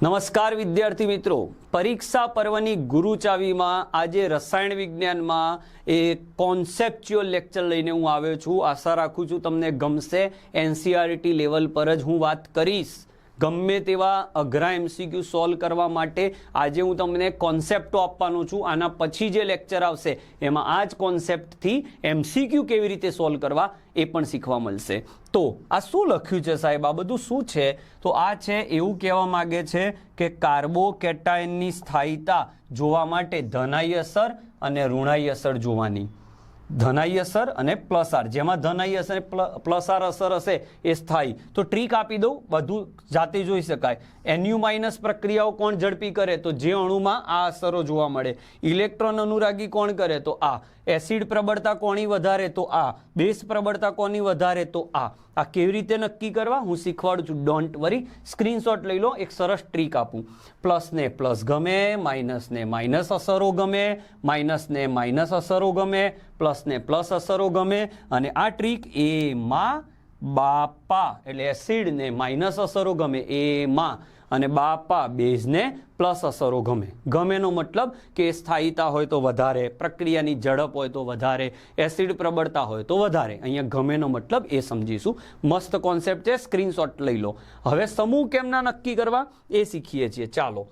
નમસ્કાર વિદ્યાર્થી મિત્રો, પરીક્ષા પર્વની ગુરુ ચાવીમાં આજે રસાયણ વિજ્ઞાનમાં એક કોન્સેપ્ચ્યુઅલ લેક્ચર લઈને હું આવ્યો છું. આશા રાખું છું તમને ગમશે. એનસીઈઆરટી લેવલ પર જ હું વાત કરીશ. ગમે તેવા અઘરા એમસીક્યુ સોલ્વ કરવા માટે આજે હું તમને કોન્સેપ્ટો આપવાનો છું. આના પછી જે લેક્ચર આવશે એમાં આ જ કોન્સેપ્ટથી એમસીક્યુ કેવી રીતે સોલ્વ કરવા એ પણ શીખવા મળશે. તો આ શું લખ્યું છે સાહેબ, આ બધું શું છે? તો આ છે એવું કહેવા માગે છે કે કાર્બોકેટાયનની સ્થાયીતા જોવા માટે ધનાઈ અસર અને ઋણાઈ અસર જોવાની. ધનાઈ અસર અને પ્લસ આર, જેમાં ધનાઈ અસર પ્લસ આર અસર હશે એ સ્થાયી. તો ટ્રીક આપી દઉં, બધું જાતે જોઈ શકાય. NU માઇનસ પ્રક્રિયાઓ કોણ ઝડપી કરે? તો જે અણુમાં આ અસરો જોવા મળે. ઇલેક્ટ્રોન અનુરાગી કોણ કરે? તો આ. એસિડ પ્રબળતા કોની વધારે? તો આ. બેઝ પ્રબળતા કોની વધારે? તો આ. આ કેવી રીતે નક્કી કરવા હું શીખવાડું છું. ડોન્ટ વરી, સ્ક્રીનશોટ લઈ લો. એક સરસ ટ્રીક આપું. પ્લસને પ્લસ ગમે, માઇનસને માઇનસ અસરો ગમે, માઇનસને માઇનસ અસરો ગમે, પ્લસને પ્લસ અસરો ગમે. અને આ ટ્રીક એમાં બાપા એટલે એસિડને માઇનસ અસરો ગમે એમાં, અને બાપા બેઝને પ્લસ અસરો ગમે. ગમેનો મતલબ કે સ્થાયીતા હોય તો વધારે, પ્રક્રિયાની ઝડપ હોય તો વધારે, એસિડ પ્રબળતા હોય તો વધારે. અહીંયા ગમેનો મતલબ એ સમજીશું. મસ્ત કોન્સેપ્ટ છે, સ્ક્રીનશોટ લઈ લો. હવે સમૂહ કેમના નક્કી કરવા એ શીખીએ છીએ. ચાલો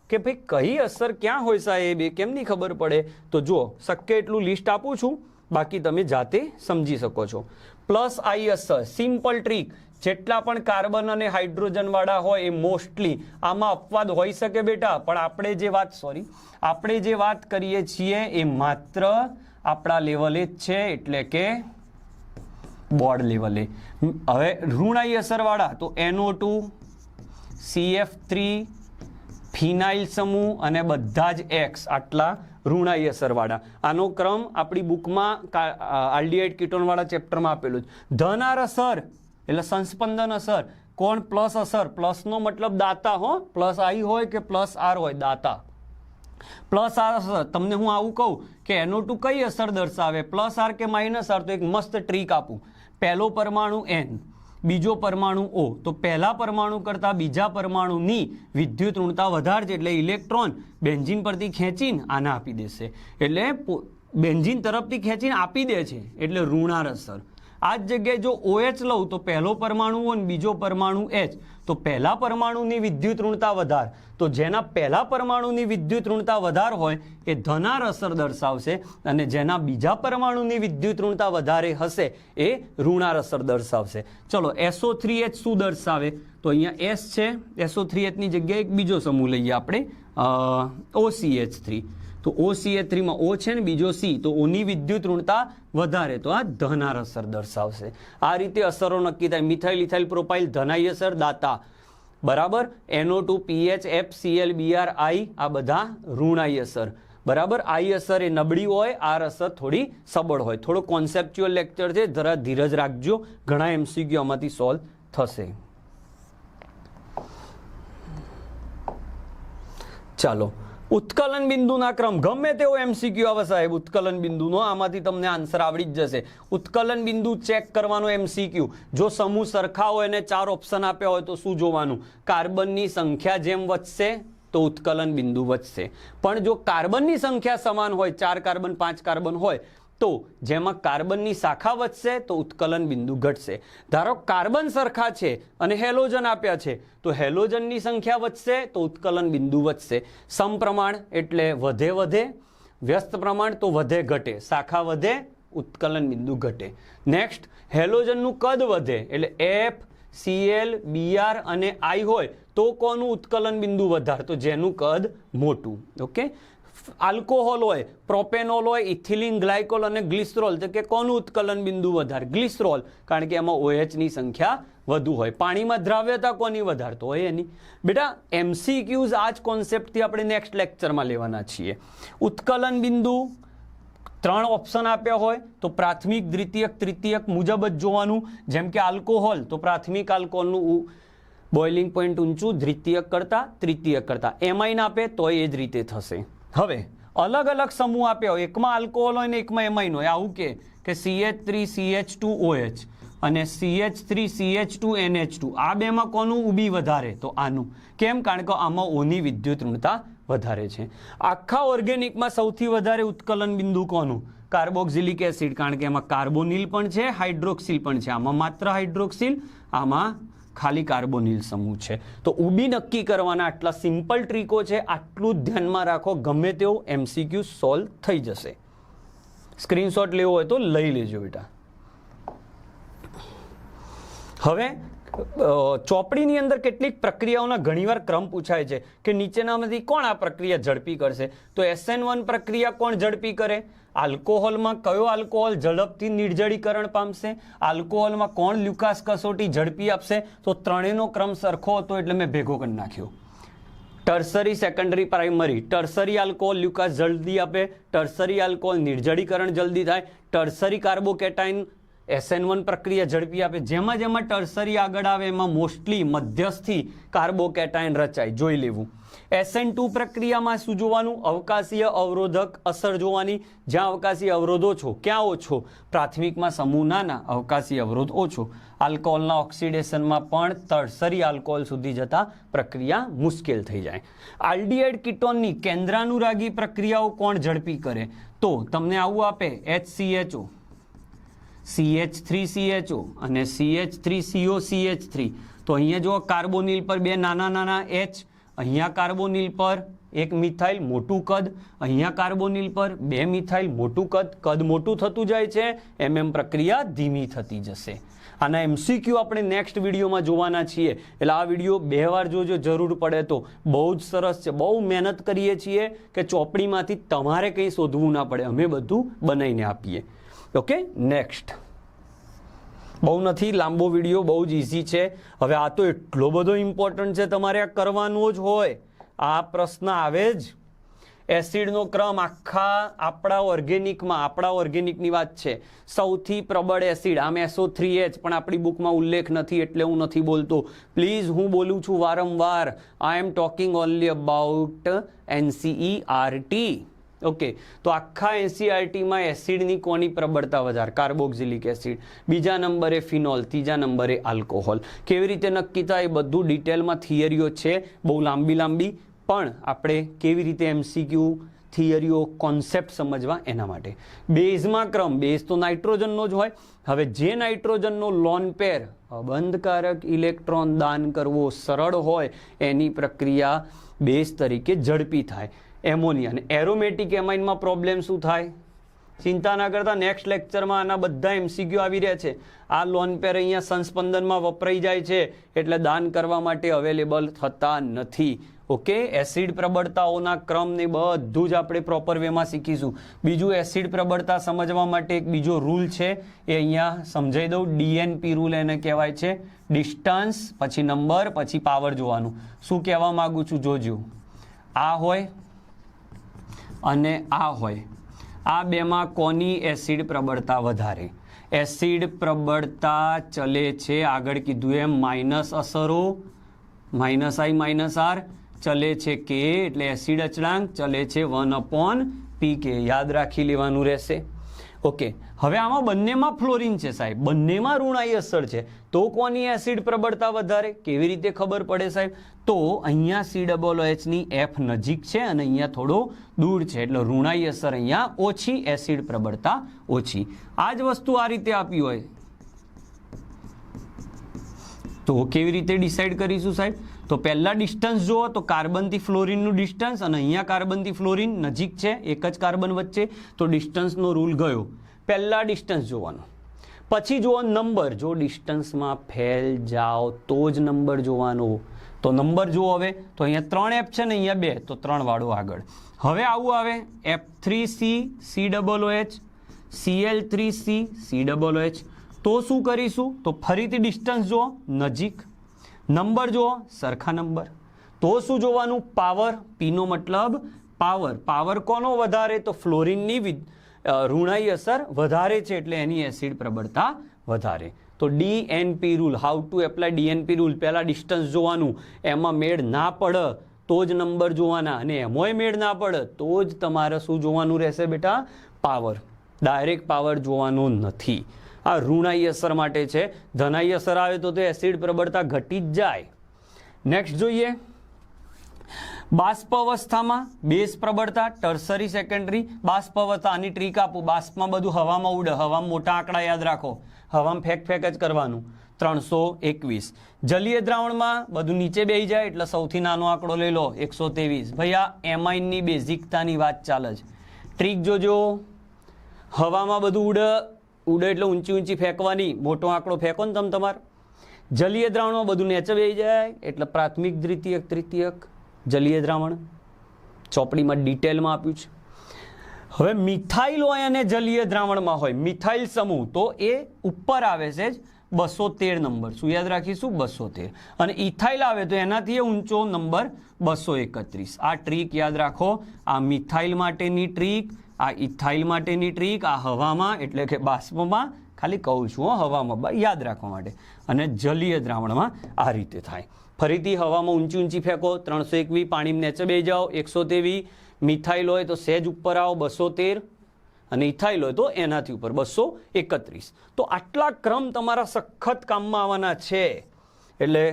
કે ભાઈ કઈ અસર ક્યાં હોય સાહેબ, એ કેમની ખબર પડે? તો જુઓ, શક્ય એટલું લિસ્ટ આપું છું, બાકી તમે જાતે સમજી શકો છો. પ્લસ આઈ અસર, સિમ્પલ ટ્રીક. જેટલા પણ કાર્બન અને હાઇડ્રોજન વાળા હોય એ મોસ્ટલી આમાં અપવાદ હોઈ શકે બેટા, પણ આપણે જે વાત કરીએ છીએ એ માત્ર આપણા લેવલે જ છે, એટલે કે બોર્ડ લેવલે. હવે ઋણાઈ અસર વાળા તો NO2, CF3, ફિનાઇલ સમૂહ અને બધા જ X, આટલા ઋણાઈ અસર વાળા. આનો ક્રમ આપણી બુકમાં આલ્ડીહાઇડ કીટોન વાળા ચેપ્ટરમાં આપેલું છે. ધન આર અસર એટલે સંસ્પંદન અસર. કોણ? પ્લસ અસર. પ્લસનો મતલબ દાતા હો, પ્લસ આઈ હોય કે પ્લસ આર હોય, દાતા. પ્લસ આર અસર, તમને હું આવું કહું કે NO2 કઈ અસર દર્શાવે, પ્લસ આર કે માઇનસ આર? તો એક મસ્ત ટ્રીક આપું. પહેલો પરમાણુ N, બીજો પરમાણુ O, તો પહેલા પરમાણુ કરતા બીજા પરમાણુની વિદ્યુત ઋણતા વધારશે, એટલે ઇલેક્ટ્રોન બેન્ઝીન પરથી ખેંચીને આને આપી દેશે. એટલે બેન્ઝીન તરફથી ખેંચીને આપી દે છે, એટલે ઋણાર અસર. આ જ જગ્યાએ જો OH લઉં તો પહેલો પરમાણુ O અને બીજો પરમાણુ H, તો પહેલા પરમાણુની વિદ્યુત ઋણતા વધાર. તો જેના પહેલા પરમાણુની વિદ્યુત ઋણતા વધાર હોય એ ધનાર અસર દર્શાવશે, અને જેના બીજા પરમાણુની વિદ્યુત ઋણતા વધારે હશે એ ઋણાર અસર દર્શાવશે. ચલો SO3H શું દર્શાવે? તો અહીંયા S છે, SO3H ની જગ્યાએ એક બીજો સમૂહ લઈએ આપણે, OCH3. તો OCH3 માં O છે ને બીજો C, તો ઓની વિદ્યુત ઋણતા વધારે, તો આ ધનાર અસર દર્શાવશે. આ રીતે અસરો નક્કી થાય. મિથાઇલ ઇથાઇલ પ્રોપાઇલ ધનાઈ અસર, દાતા. બરાબર. NO2, PH, FCl, Br, I આ બધા ઋણાઈ અસર. બરાબર. આઈ અસર એ નબળી હોય, આર અસર થોડી સબળ હોય. થોડો કોન્સેપ્ચ્યુઅલ લેક્ચર છે, જરા ધીરજ રાખજો, ઘણા MCQ આમાંથી સોલ્વ થશે. ચાલો, ઉત્કલન બિંદુના ક્રમ. ગમે તેવો MCQ આવે સાહેબ ઉત્કલન બિંદુનો, આમાંથી તમને આન્સર આવડી જ જશે. ઉત્કલન બિંદુ ચેક કરવાનો MCQ. જો સમૂહ સરખા હોય અને 4 ઓપ્શન આપ્યા હોય તો શું જોવાનું? કાર્બનની સંખ્યા જેમ વધશે તો ઉત્કલન બિંદુ વધશે. પણ જો કાર્બનની સંખ્યા સમાન હોય, 4 કાર્બન 5 કાર્બન હોય, તો જેમાં કાર્બનની શાખા વધશે તો ઉત્કલન બિંદુ ઘટશે. ધારો કાર્બન સરખા છે અને હેલોજન આપ્યા છે, તો હેલોજનની સંખ્યા વધશે તો ઉત્કલન બિંદુ વધશે. સમપ્રમાણ એટલે વધે, વ્યસ્ત પ્રમાણ તો વધે ઘટે, શાખા વધે ઉત્કલન બિંદુ ઘટે. નેક્સ્ટ, હેલોજનનું કદ વધે એટલે F, Cl, Br અને I હોય તો કોનું ઉત્કલન બિંદુ વધારે? તો જેનું કદ મોટું. ઓકે. આલ્કોહોલ હોય, પ્રોપેનોલ હોય, ઇથિલિન ગ્લાયકોલ અને ગ્લિસરોલ, તો કે કોનું ઉત્કલન બિંદુ વધારે? ગ્લિસરોલ, કારણ કે એમાં OH ની સંખ્યા વધુ હોય. પાણીમાં દ્રાવ્યતા કોની વધારે? તો હોય એની. બેટા MCQs આ જ કોન્સેપ્ટથી આપણે નેક્સ્ટ લેક્ચરમાં લેવાના છીએ. ઉત્કલન બિંદુ 3 ઓપ્શન આપ્યા હોય તો પ્રાથમિક, દ્વિતીયક, તૃતીયક મુજબ જ જોવાનું. જેમ કે આલ્કોહોલ, તો પ્રાથમિક આલ્કોહોલનું બોઇલિંગ પોઈન્ટ ઊંચું દ્વિતીયક કરતા, તૃતીયક કરતા. એમાઇન આપે તો એ જ રીતે થશે. હવે અલગ અલગ સમૂહ આપ્યા હોય, એકમાં આલ્કોહોલ હોય ને એકમાં એમાઇન હોય, આવું કે CH3, CH2, OH, અને CH3 CH2 NH2 આ બેમાં કોનું ઉબી વધારે? તો આનું. કેમ? કારણ કે આમાં ઓની વિદ્યુત ઋણતા વધારે છે. આખા ઓર્ગેનિકમાં સૌથી વધારે ઉત્કલન બિંદુ કોનું? કાર્બોક્સિલિક એસિડ, કારણ કે એમાં કાર્બોનિલ પણ છે, હાઇડ્રોક્સિલ પણ છે. આમાં માત્ર હાઇડ્રોક્સિલ, આમાં ખાલી કાર્બોનિલ સમૂહ છે. તો ઉબી નક્કી કરવાના આટલા સિમ્પલ ટ્રીકો છે. આટલું ધ્યાનમાં રાખો, ગમે તેવો MCQ સોલ્વ થઈ જશે. સ્ક્રીનશોટ લેવો હોય તો લઈ લેજો બેટા. હવે ચોપડીની અંદર કેટલીક પ્રક્રિયાઓના ઘણીવાર ક્રમ પૂછાય છે કે નીચેનામાંથી કોણ આ પ્રક્રિયા ઝડપી કરશે? તો SN1 પ્રક્રિયા કોણ ઝડપી કરે? આલ્કોહોલમાં કયો આલ્કોહોલ ઝડપથી નિર્જળીકરણ પામશે? આલ્કોહોલમાં કોણ લ્યુકાસ કસોટી ઝડપી આપશે? તો ત્રણેયનો ક્રમ સરખો હતો એટલે મેં ભેગો કરી નાખ્યો. Tertiary, secondary, primary. Tertiary alcohol Lucas જલ્દી આપે, ટર્સરી આલ્કોહોલ નિર્જળીકરણ જલ્દી થાય, ટર્સરી કાર્બોકેટાઇન SN1 પ્રક્રિયા ઝડપી આપે. જેમાં જેમાં ટર્સરી આગળ આવે એમાં મોસ્ટલી મધ્યસ્થી કાર્બોકેટાઇન રચાય, જોઈ લેવું. SN2 પ્રક્રિયામાં શું જોવાનું? અવકાશીય અવરોધક અસર જોવાની. જ્યાં અવકાશી અવરોધો છો, ક્યાં ઓછો? પ્રાથમિકમાં સમૂહ નાના, અવકાશી અવરોધ ઓછો. આલ્કોહોલના ઓક્સિડેશનમાં પણ ટર્સરી આલ્કોહોલ સુધી જતા પ્રક્રિયા મુશ્કેલ થઈ જાય. આલ્ડીહાઇડ કીટોનની કેન્દ્રાનુરાગી પ્રક્રિયાઓ કોણ ઝડપી કરે? તો તમને આવું આપે HCHO, CH3CHO અને CH3COCH3. તો અહીંયા જો કાર્બોનિલ પર બે નાના નાના H, અહીંયા કાર્બોનિલ પર એક મિથાઇલ મોટું કદ, અહીંયા કાર્બોનિલ પર બે મિથાઇલ મોટું કદ. કદ મોટું થતું જાય છે એમ પ્રક્રિયા ધીમી થતી જશે. આના MCQ આપણે નેક્સ્ટ વિડીયોમાં જોવાના છીએ, એટલે આ વિડીયો 2 વાર જોજો, જરૂર પડે તો. બહુ જ સરસ છે. બહુ મહેનત કરીએ છીએ કે ચોપડીમાંથી તમારે કંઈ શોધવું ના પડે, અમે બધું બનાવીને આપીએ. Okay, next. બહુ નથી લાંબો વિડીયો, બહુ જ ઇઝી છે. હવે આ તો એટલો બધો ઇમ્પોર્ટન્ટ છે, તમારે આ કરવાનો જ હોય. આ પ્રશ્ન આવે જ. એસિડનો ક્રમ આખા આપણા ઓર્ગેનિકની વાત છે. સૌથી પ્રબળ એસિડ આમ SO3H, પણ આપણી બુકમાં ઉલ્લેખ નથી એટલે હું નથી બોલતો. પ્લીઝ, હું બોલું છું વારંવાર. I am talking only about NCERT. Okay, તો આખા NCERTમાં એસિડની કોની પ્રબળતા વધારે? Carboxylic acid. બીજા નંબરે ફિનોલ, ત્રીજા નંબરે આલ્કોહોલ. કેવી રીતે નક્કી થાય એ બધું ડિટેલમાં થિયરીઓ છે, બહુ લાંબી, પણ આપણે કેવી રીતે MCQ થિયરીઓ, કોન્સેપ્ટ સમજવા એના માટે. બેઝમાં ક્રમ, બેઝ તો નાઇટ્રોજનનો જ હોય. હવે જે નાઇટ્રોજનનો લોન પેર અબંધકારક ઇલેક્ટ્રોન દાન કરવો સરળ હોય એની પ્રક્રિયા બેઝ તરીકે ઝડપી થાય. એમોનિયા અને એરોમેટિક એમાઇનમાં પ્રોબ્લેમ શું થાય? ચિંતા ના કરતા, નેક્સ્ટ લેક્ચરમાં આના બધા MCQ આવી રહ્યા છે. આ લોન પેર અહીંયા સંસ્પંદનમાં વપરાઈ જાય છે એટલે દાન કરવા માટે અવેલેબલ થતા નથી. ઓકે, એસિડ પ્રબળતાઓના ક્રમને બધું જ આપણે પ્રોપર વેમાં શીખીશું. બીજું, એસિડ પ્રબળતા સમજવા માટે એક બીજો રૂલ છે, એ અહીંયા સમજાઈ દઉં. DNP રૂલ એને કહેવાય છે. ડિસ્ટન્સ પછી નંબર પછી પાવર જોવાનું. શું કહેવા માંગુ છું જોજો. આ હોય અને આ હોય, આ બેમાં કોની એસિડ પ્રબળતા વધારે? એસિડ પ્રબળતા ચલે છે આગળ કીધું એમ માઇનસ અસરો, -I-R, ચલે છે K એટલે એસિડ અચળાંક, ચલે છે 1/Pk. યાદ રાખી લેવાનું રહેશે. ઓકે, હવે આમાં બંનેમાં ફ્લોરિન છે સાહેબ, બંનેમાં ઋણાઈ અસર છે, તો કોની એસિડ પ્રબળતા વધારે? કેવી રીતે ખબર પડે સાહેબ? તો અહીંયા COOH ની F નજીક છે અને અહીંયા થોડો દૂર છે, એટલે ઋણાઈ અસર અહીંયા ઓછી, એસિડ પ્રબળતા ઓછી. આ જ વસ્તુ આ રીતે આપી હોય તો કેવી રીતે ડિસાઈડ કરીશું સાહેબ? તો પહેલા ડિસ્ટન્સ જુઓ, તો કાર્બનથી ફ્લોરિનનું ડિસ્ટન્સ, અને અહીંયા કાર્બનથી ફ્લોરિન નજીક છે, એક જ કાર્બન વચ્ચે, તો ડિસ્ટન્સનો રૂલ ગયો. પહેલા ડિસ્ટન્સ જોવાનું, પછી જુઓ નંબર. જો ડિસ્ટન્સમાં ફેલ જાઓ તો જ નંબર જોવાનો. તો નંબર જુઓ. હવે તો અહીંયા 3 F છે ને અહીંયા 2, તો 3 વાળો આગળ. હવે આવું આવે F3C COOH, Cl3C COOH. તો શું કરીશું? તો ફરીથી ડિસ્ટન્સ જુઓ, નજીક. નંબર જુઓ, સરખા નંબર. તો શું જોવાનું? પાવર. પીનો મતલબ પાવર. પાવર કોનો વધારે? તો ફ્લોરિનની ઋણાઈ અસર વધારે છે એટલે એની એસિડ પ્રબળતા વધારે. તો DNP rule, how to apply DNP rule. પહેલા ડિસ્ટન્સ જોવાનું, એમાં મેળ ના પડે તો જ નંબર જોવાના, અને એમાંય મેળ ના પડે તો જ તમારે શું જોવાનું રહેશે બેટા? પાવર. ડાયરેક્ટ પાવર જોવાનો નથી. આ ઋણાઈ અસર માટે છે. ધનાઈ અસર આવે તો એસિડ પ્રબળતા ઘટી જ જાય. નેક્સ્ટ જોઈએ, બાષ્પ અવસ્થામાં બેઝ પ્રબળતા, ટર્સરી સેકન્ડરી. બાષ્પ અવસ્થા, આની ટ્રીક આપું, બાષ્પમાં બધું હવામાં ઉડે, હવામાં મોટા આંકડા યાદ રાખો, હવામાં ફેંક જ કરવાનું. 321. જલીય દ્રાવણમાં બધું નીચે બેસી જાય એટલે સૌથી નાનો આંકડો લઈ લો 123. ભાઈ આ એમાઇનની બેઝિકતાની વાત ચાલે છે. ટ્રીક જોજો, હવામાં બધું ઉડે એટલે ઊંચી ફેંકવાની, મોટો આંકડો ફેંકો ને તમે તમારે. જલીય દ્રાવણમાં બધું નીચે બેસી જાય એટલે પ્રાથમિક, દ્વિતીયક, તૃતીયક જલીય દ્રાવણ. ચોપડીમાં ડિટેલમાં આપ્યું છે. હવે મિથાઇલ હોય અને જલીય દ્રાવણમાં હોય, મિથાઇલ સમૂહ, તો એ ઉપર આવે છે જ 213 નંબર. શું યાદ રાખીશું? 213. અને ઇથાઇલ આવે તો એનાથી ઊંચો નંબર 231. આ ટ્રીક યાદ રાખો. આ મિથાઇલ માટેની ટ્રીક, આ ઇથાઇલ માટેની ટ્રીક, આ હવામાં એટલે કે બાષ્પમાં, ખાલી કહું છું હવામાં, યાદ રાખવા માટે. અને જલીય દ્રાવણમાં આ રીતે થાય. ફરીથી હવામાં ઊંચી ફેંકો 321, પાણીમાં નીચે બેસી જાઓ 123. મિથાઇલ હોય તો સહેજ ઉપર આવો 213, અને ઇથાઇલ હોય તો એનાથી ઉપર 231. તો આટલા ક્રમ તમારા સખત કામમાં આવવાના છે. એટલે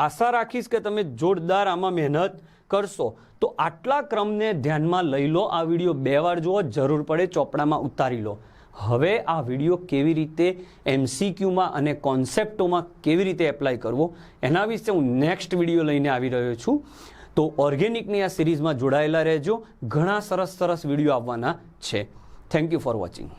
આશા રાખીશ કે તમે જોરદાર આમાં મહેનત કરશો. તો આટલા ક્રમને ધ્યાનમાં લઈ લો. આ વિડીયો 2 વાર જુઓ, જરૂર પડે ચોપડામાં ઉતારી લો. હવે આ વિડીયો કેવી રીતે MCQમાં અને કોન્સેપ્ટોમાં કેવી રીતે એપ્લાય કરવો એના વિશે હું નેક્સ્ટ વિડીયો લઈને આવી રહ્યો છું. તો ઓર્ગેનિકની આ સિરીઝમાં જોડાયેલા રહેજો. ઘણા સરસ વિડીયો આવવાના છે. Thank you for watching.